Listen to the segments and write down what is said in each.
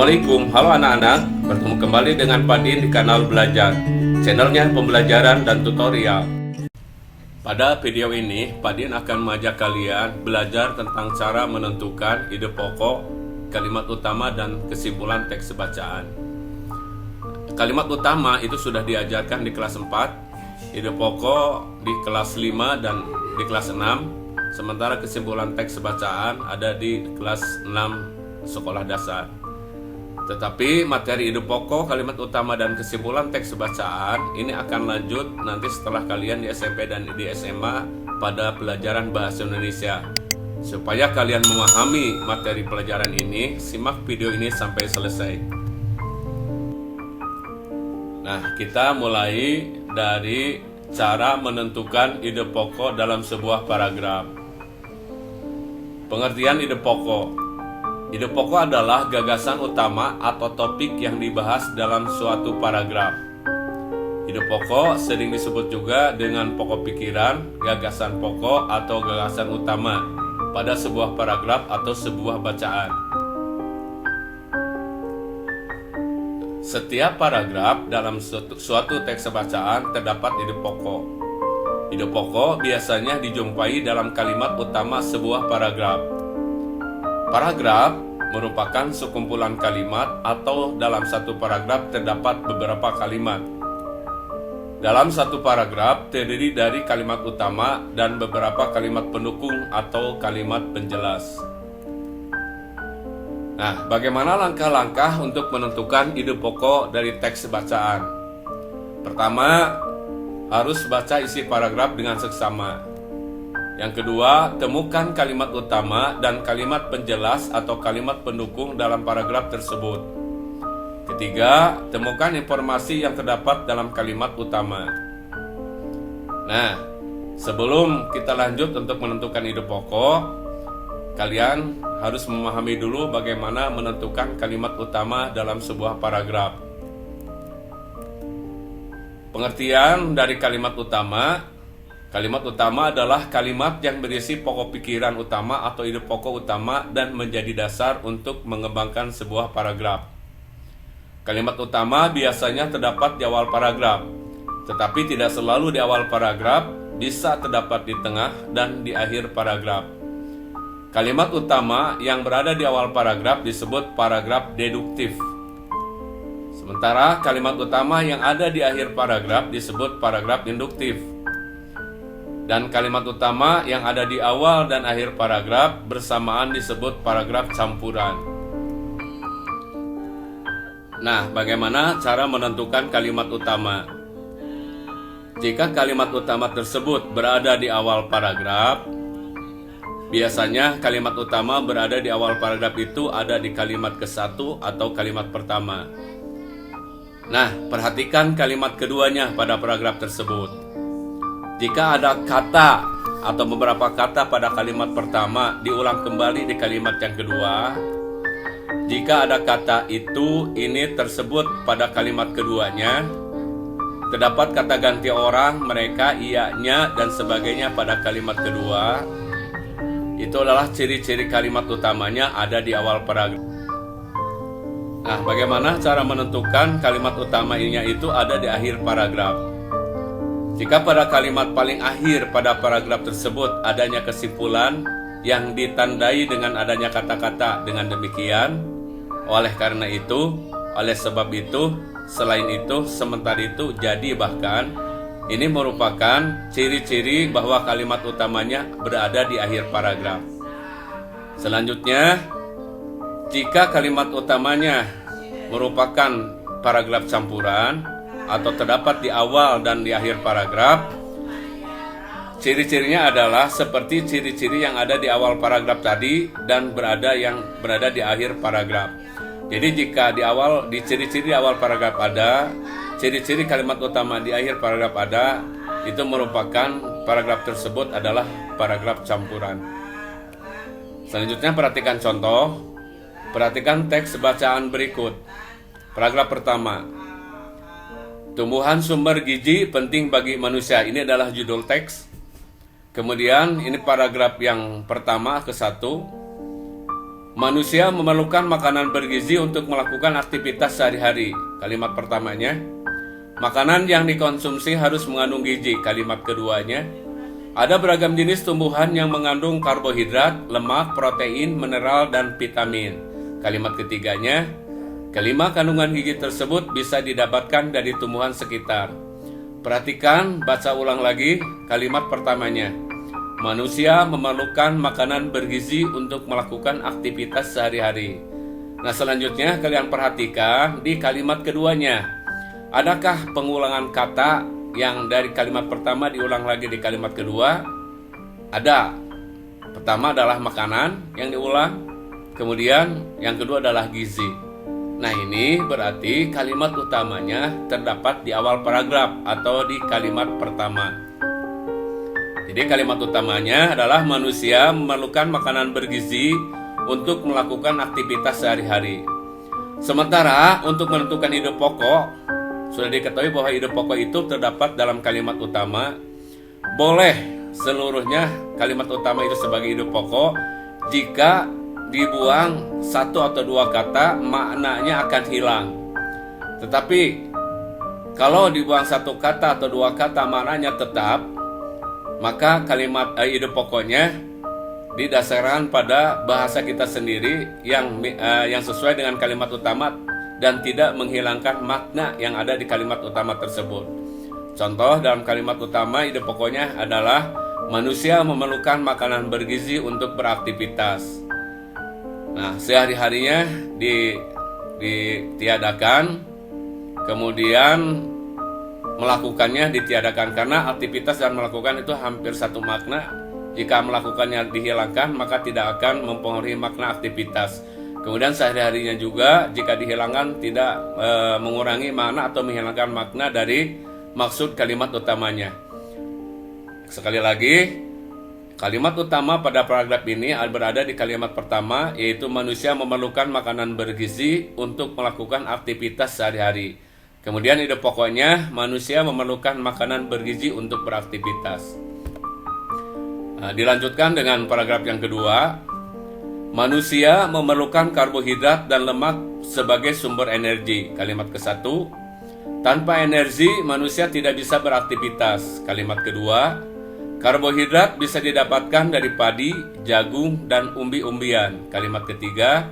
Assalamualaikum, halo anak-anak. Bertemu kembali dengan Pak Din di kanal Belajar, channelnya pembelajaran dan tutorial. Pada video ini, Pak Din akan mengajak kalian belajar tentang cara menentukan ide pokok, kalimat utama, dan kesimpulan teks bacaan. Kalimat utama itu sudah diajarkan di kelas 4, ide pokok di kelas 5 dan di kelas 6, sementara kesimpulan teks bacaan ada di kelas 6 sekolah dasar. Tetapi materi ide pokok, kalimat utama, dan kesimpulan teks bacaan ini akan lanjut nanti setelah kalian di SMP dan di SMA pada pelajaran bahasa Indonesia. Supaya kalian memahami materi pelajaran ini, simak video ini sampai selesai. Nah, kita mulai dari cara menentukan ide pokok dalam sebuah paragraf. Pengertian ide pokok. Ide pokok adalah gagasan utama atau topik yang dibahas dalam suatu paragraf. Ide pokok sering disebut juga dengan pokok pikiran, gagasan pokok, atau gagasan utama pada sebuah paragraf atau sebuah bacaan. Setiap paragraf dalam suatu teks bacaan terdapat ide pokok. Ide pokok biasanya dijumpai dalam kalimat utama sebuah paragraf. Paragraf merupakan sekumpulan kalimat atau dalam satu paragraf terdapat beberapa kalimat. Dalam satu paragraf terdiri dari kalimat utama dan beberapa kalimat pendukung atau kalimat penjelas. Nah, bagaimana langkah-langkah untuk menentukan ide pokok dari teks bacaan? Pertama, harus baca isi paragraf dengan seksama. Yang kedua, temukan kalimat utama dan kalimat penjelas atau kalimat pendukung dalam paragraf tersebut. Ketiga, temukan informasi yang terdapat dalam kalimat utama. Nah, sebelum kita lanjut untuk menentukan ide pokok, kalian harus memahami dulu bagaimana menentukan kalimat utama dalam sebuah paragraf. Pengertian dari kalimat utama. Kalimat utama adalah kalimat yang berisi pokok pikiran utama atau ide pokok utama dan menjadi dasar untuk mengembangkan sebuah paragraf. Kalimat utama biasanya terdapat di awal paragraf, tetapi tidak selalu di awal paragraf, bisa terdapat di tengah dan di akhir paragraf. Kalimat utama yang berada di awal paragraf disebut paragraf deduktif. Sementara kalimat utama yang ada di akhir paragraf disebut paragraf induktif. Dan kalimat utama yang ada di awal dan akhir paragraf bersamaan disebut paragraf campuran. Nah, bagaimana cara menentukan kalimat utama? Jika kalimat utama tersebut berada di awal paragraf, biasanya kalimat utama berada di awal paragraf itu ada di kalimat ke-1 atau kalimat pertama. Nah, perhatikan kalimat keduanya pada paragraf tersebut. Jika ada kata atau beberapa kata pada kalimat pertama diulang kembali di kalimat yang kedua, jika ada kata itu, ini tersebut pada kalimat keduanya, terdapat kata ganti orang, mereka, ianya, dan sebagainya pada kalimat kedua, itu adalah ciri-ciri kalimat utamanya ada di awal paragraf. Nah, bagaimana cara menentukan kalimat utamanya itu ada di akhir paragraf? Jika pada kalimat paling akhir pada paragraf tersebut adanya kesimpulan yang ditandai dengan adanya kata-kata dengan demikian, oleh karena itu, oleh sebab itu, selain itu, sementara itu, jadi bahkan, ini merupakan ciri-ciri bahwa kalimat utamanya berada di akhir paragraf. Selanjutnya, jika kalimat utamanya merupakan paragraf campuran atau terdapat di awal dan di akhir paragraf, ciri-cirinya adalah seperti ciri-ciri yang ada di awal paragraf tadi dan berada di akhir paragraf. Jadi jika di ciri-ciri awal paragraf ada, ciri-ciri kalimat utama di akhir paragraf ada, itu merupakan paragraf tersebut adalah paragraf campuran. Selanjutnya perhatikan contoh. Perhatikan teks bacaan berikut. Paragraf pertama. Tumbuhan sumber gizi penting bagi manusia. Ini adalah judul teks. Kemudian ini paragraf yang pertama ke-1. Manusia memerlukan makanan bergizi untuk melakukan aktivitas sehari-hari. Kalimat pertamanya. Makanan yang dikonsumsi harus mengandung gizi. Kalimat keduanya. Ada beragam jenis tumbuhan yang mengandung karbohidrat, lemak, protein, mineral, dan vitamin. Kalimat ketiganya. Kelima kandungan gizi tersebut bisa didapatkan dari tumbuhan sekitar. Perhatikan, baca ulang lagi kalimat pertamanya. Manusia memerlukan makanan bergizi untuk melakukan aktivitas sehari-hari. Nah, selanjutnya kalian perhatikan di kalimat keduanya. Adakah pengulangan kata yang dari kalimat pertama diulang lagi di kalimat kedua? Ada. Pertama adalah makanan yang diulang, kemudian yang kedua adalah gizi. Nah, ini berarti kalimat utamanya terdapat di awal paragraf atau di kalimat pertama. Jadi kalimat utamanya adalah manusia memerlukan makanan bergizi untuk melakukan aktivitas sehari-hari. Sementara untuk menentukan ide pokok, sudah diketahui bahwa ide pokok itu terdapat dalam kalimat utama. Boleh seluruhnya kalimat utama itu sebagai ide pokok. Jika dibuang satu atau dua kata, maknanya akan hilang. Tetapi kalau dibuang satu kata atau dua kata, maknanya tetap, maka kalimat ide pokoknya didasarkan pada bahasa kita sendiri yang sesuai dengan kalimat utama dan tidak menghilangkan makna yang ada di kalimat utama tersebut. Contoh dalam kalimat utama, ide pokoknya adalah manusia memerlukan makanan bergizi untuk beraktivitas. Nah, sehari-harinya ditiadakan, kemudian melakukannya ditiadakan, karena aktivitas dan melakukan itu hampir satu makna. Jika melakukannya dihilangkan, maka tidak akan mempengaruhi makna aktivitas. Kemudian sehari-harinya juga jika dihilangkan tidak mengurangi makna atau menghilangkan makna dari maksud kalimat utamanya. Sekali lagi, kalimat utama pada paragraf ini berada di kalimat pertama, yaitu manusia memerlukan makanan bergizi untuk melakukan aktivitas sehari-hari. Kemudian ide pokoknya, manusia memerlukan makanan bergizi untuk beraktivitas. Nah, dilanjutkan dengan paragraf yang kedua. Manusia memerlukan karbohidrat dan lemak sebagai sumber energi. Kalimat ke-1. Tanpa energi, manusia tidak bisa beraktivitas. Kalimat kedua. Karbohidrat bisa didapatkan dari padi, jagung, dan umbi-umbian. Kalimat ketiga,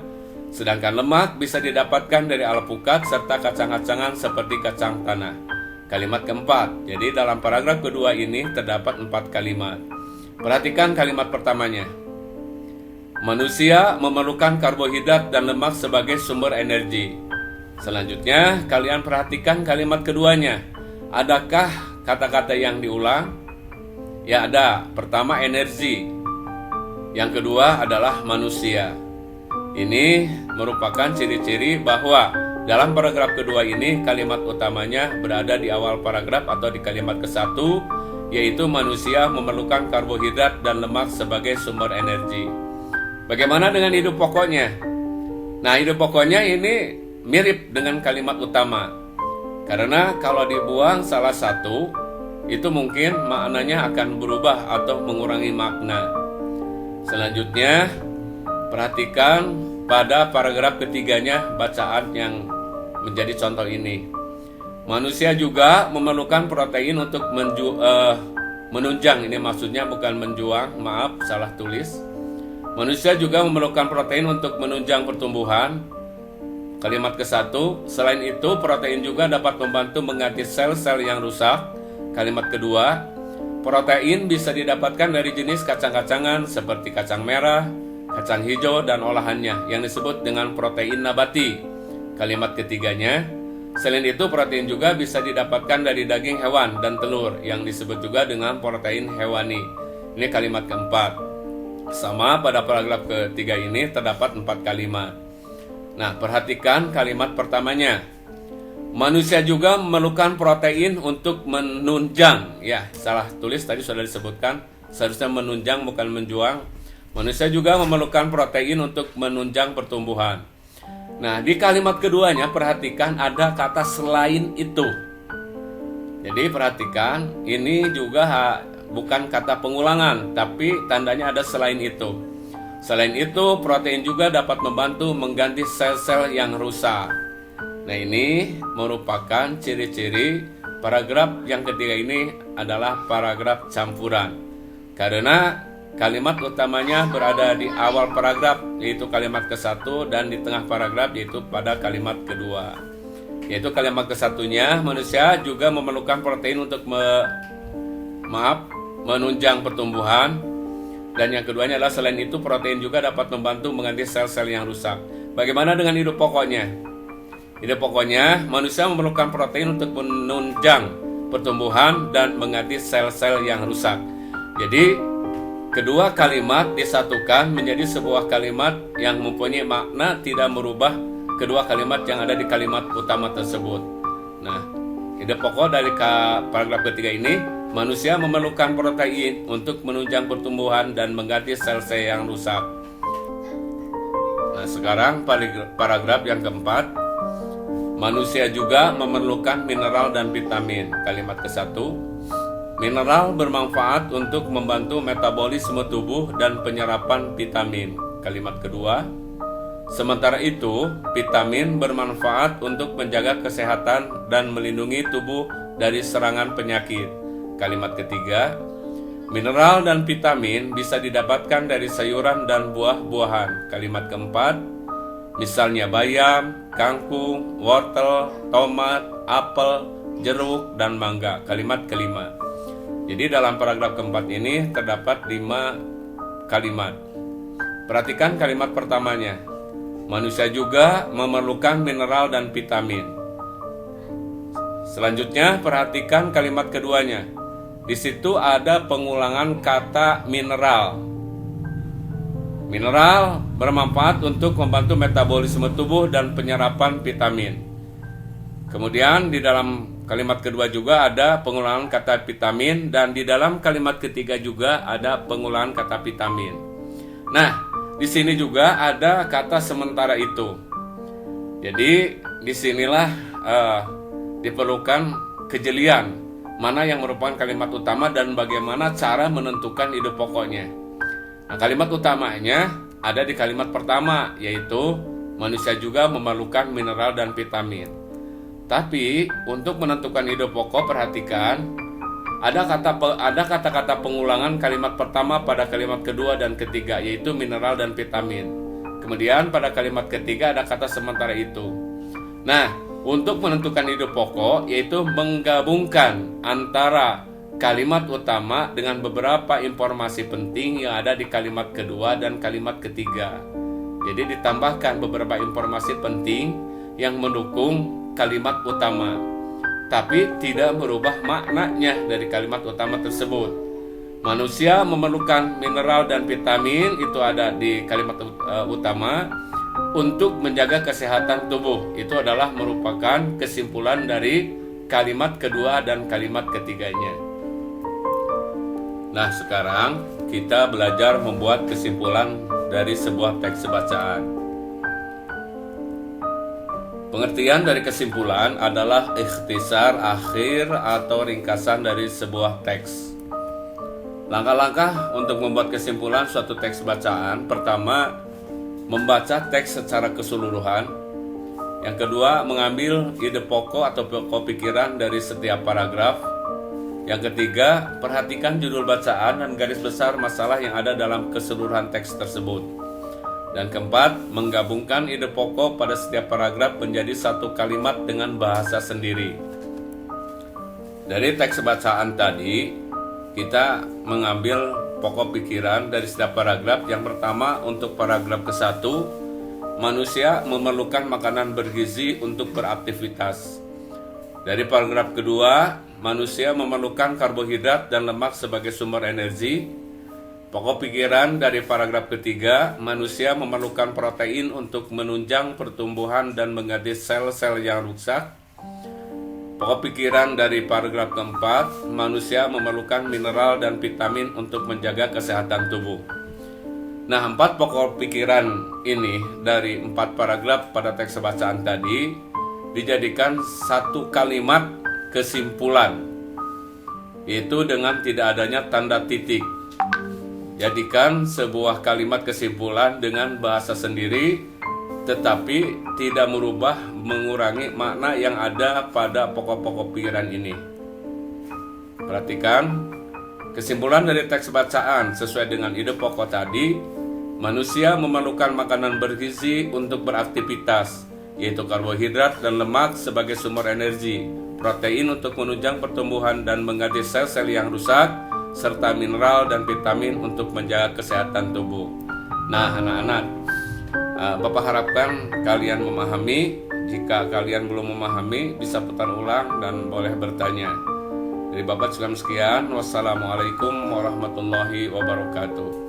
sedangkan lemak bisa didapatkan dari alpukat serta kacang-kacangan seperti kacang tanah. Kalimat keempat, jadi dalam paragraf kedua ini terdapat 4 kalimat. Perhatikan kalimat pertamanya. Manusia memerlukan karbohidrat dan lemak sebagai sumber energi. Selanjutnya, kalian perhatikan kalimat keduanya. Adakah kata-kata yang diulang? Ya, ada. Pertama, energi. Yang kedua adalah manusia. Ini merupakan ciri-ciri bahwa dalam paragraf kedua ini kalimat utamanya berada di awal paragraf atau di kalimat ke-1, yaitu manusia memerlukan karbohidrat dan lemak sebagai sumber energi. Bagaimana dengan ide pokoknya? Nah, ide pokoknya ini mirip dengan kalimat utama. Karena kalau dibuang salah satu, itu mungkin maknanya akan berubah atau mengurangi makna. Selanjutnya, perhatikan pada paragraf ketiganya bacaan yang menjadi contoh ini. Manusia juga memerlukan protein untuk menunjang. Ini maksudnya bukan menjuang, maaf, salah tulis. Manusia juga memerlukan protein untuk menunjang pertumbuhan. Kalimat ke-1, selain itu protein juga dapat membantu mengganti sel-sel yang rusak. Kalimat kedua, protein bisa didapatkan dari jenis kacang-kacangan seperti kacang merah, kacang hijau, dan olahannya yang disebut dengan protein nabati. Kalimat ketiganya, selain itu protein juga bisa didapatkan dari daging hewan dan telur yang disebut juga dengan protein hewani. Ini kalimat keempat. Sama pada paragraf ketiga ini terdapat 4 kalimat. Nah, perhatikan kalimat pertamanya. Manusia juga memerlukan protein untuk menunjang. Ya, salah tulis tadi sudah disebutkan. Seharusnya menunjang bukan menjuang. Manusia juga memerlukan protein untuk menunjang pertumbuhan. Nah, di kalimat keduanya perhatikan ada kata selain itu. Jadi perhatikan, ini juga bukan kata pengulangan, tapi tandanya ada selain itu. Selain itu, protein juga dapat membantu mengganti sel-sel yang rusak. Nah, ini merupakan ciri-ciri paragraf yang ketiga ini adalah paragraf campuran. Karena kalimat utamanya berada di awal paragraf, yaitu kalimat ke-1, dan di tengah paragraf, yaitu pada kalimat kedua. Yaitu kalimat ke-1-nya, manusia juga memerlukan protein untuk menunjang pertumbuhan. Dan yang keduanya adalah selain itu protein juga dapat membantu mengganti sel-sel yang rusak. Bagaimana dengan hidup pokoknya? Hidup pokoknya, manusia memerlukan protein untuk menunjang pertumbuhan dan mengganti sel-sel yang rusak. Jadi, kedua kalimat disatukan menjadi sebuah kalimat yang mempunyai makna, tidak merubah kedua kalimat yang ada di kalimat utama tersebut. Nah, ide pokok dari paragraf ketiga ini, manusia memerlukan protein untuk menunjang pertumbuhan dan mengganti sel-sel yang rusak. Nah, sekarang paragraf yang keempat, manusia juga memerlukan mineral dan vitamin. Kalimat ke-1, mineral bermanfaat untuk membantu metabolisme tubuh dan penyerapan vitamin. Kalimat kedua, sementara itu, vitamin bermanfaat untuk menjaga kesehatan dan melindungi tubuh dari serangan penyakit. Kalimat ketiga, mineral dan vitamin bisa didapatkan dari sayuran dan buah-buahan. Kalimat keempat, misalnya bayam, kangkung, wortel, tomat, apel, jeruk, dan mangga. Kalimat kelima. Jadi dalam paragraf keempat ini terdapat 5 kalimat. Perhatikan kalimat pertamanya. Manusia juga memerlukan mineral dan vitamin. Selanjutnya perhatikan kalimat keduanya. Di situ ada pengulangan kata mineral. Mineral bermanfaat untuk membantu metabolisme tubuh dan penyerapan vitamin. Kemudian di dalam kalimat kedua juga ada pengulangan kata vitamin, dan di dalam kalimat ketiga juga ada pengulangan kata vitamin. Nah, di sini juga ada kata sementara itu. Jadi disinilah diperlukan kejelian mana yang merupakan kalimat utama dan bagaimana cara menentukan ide pokoknya. Nah, kalimat utamanya ada di kalimat pertama, yaitu manusia juga memerlukan mineral dan vitamin. Tapi untuk menentukan ide pokok, perhatikan ada kata-kata pengulangan kalimat pertama pada kalimat kedua dan ketiga, yaitu mineral dan vitamin. Kemudian pada kalimat ketiga ada kata sementara itu. Nah, untuk menentukan ide pokok, yaitu menggabungkan antara kalimat utama dengan beberapa informasi penting yang ada di kalimat kedua dan kalimat ketiga. Jadi ditambahkan beberapa informasi penting yang mendukung kalimat utama, tapi tidak merubah maknanya dari kalimat utama tersebut. Manusia memerlukan mineral dan vitamin, itu ada di kalimat utama, untuk menjaga kesehatan tubuh. Itu adalah merupakan kesimpulan dari kalimat kedua dan kalimat ketiganya. Nah, sekarang kita belajar membuat kesimpulan dari sebuah teks bacaan. Pengertian dari kesimpulan adalah ikhtisar akhir atau ringkasan dari sebuah teks. Langkah-langkah untuk membuat kesimpulan suatu teks bacaan: pertama, membaca teks secara keseluruhan. Yang kedua, mengambil ide pokok atau pokok pikiran dari setiap paragraf. Yang ketiga, perhatikan judul bacaan dan garis besar masalah yang ada dalam keseluruhan teks tersebut. Dan keempat, menggabungkan ide pokok pada setiap paragraf menjadi satu kalimat dengan bahasa sendiri. Dari teks bacaan tadi, kita mengambil pokok pikiran dari setiap paragraf. Yang pertama, untuk paragraf ke-1, manusia memerlukan makanan bergizi untuk beraktivitas. Dari paragraf kedua, manusia memerlukan karbohidrat dan lemak sebagai sumber energi. Pokok pikiran dari paragraf ketiga, manusia memerlukan protein untuk menunjang pertumbuhan dan mengganti sel-sel yang rusak. Pokok pikiran dari paragraf keempat, manusia memerlukan mineral dan vitamin untuk menjaga kesehatan tubuh. Nah, 4 pokok pikiran ini dari 4 paragraf pada teks bacaan tadi dijadikan satu kalimat kesimpulan, yaitu dengan tidak adanya tanda titik. Jadikan sebuah kalimat kesimpulan dengan bahasa sendiri, tetapi tidak mengurangi makna yang ada pada pokok-pokok pikiran ini. Perhatikan, kesimpulan dari teks bacaan sesuai dengan ide pokok tadi, manusia memerlukan makanan bergizi untuk beraktivitas, yaitu karbohidrat dan lemak sebagai sumber energi, protein untuk menunjang pertumbuhan dan mengganti sel-sel yang rusak, serta mineral dan vitamin untuk menjaga kesehatan tubuh. Nah, anak-anak, Bapak harapkan kalian memahami. Jika kalian belum memahami, bisa putar ulang dan boleh bertanya. Dari Bapak cukup sekian. Wassalamualaikum warahmatullahi wabarakatuh.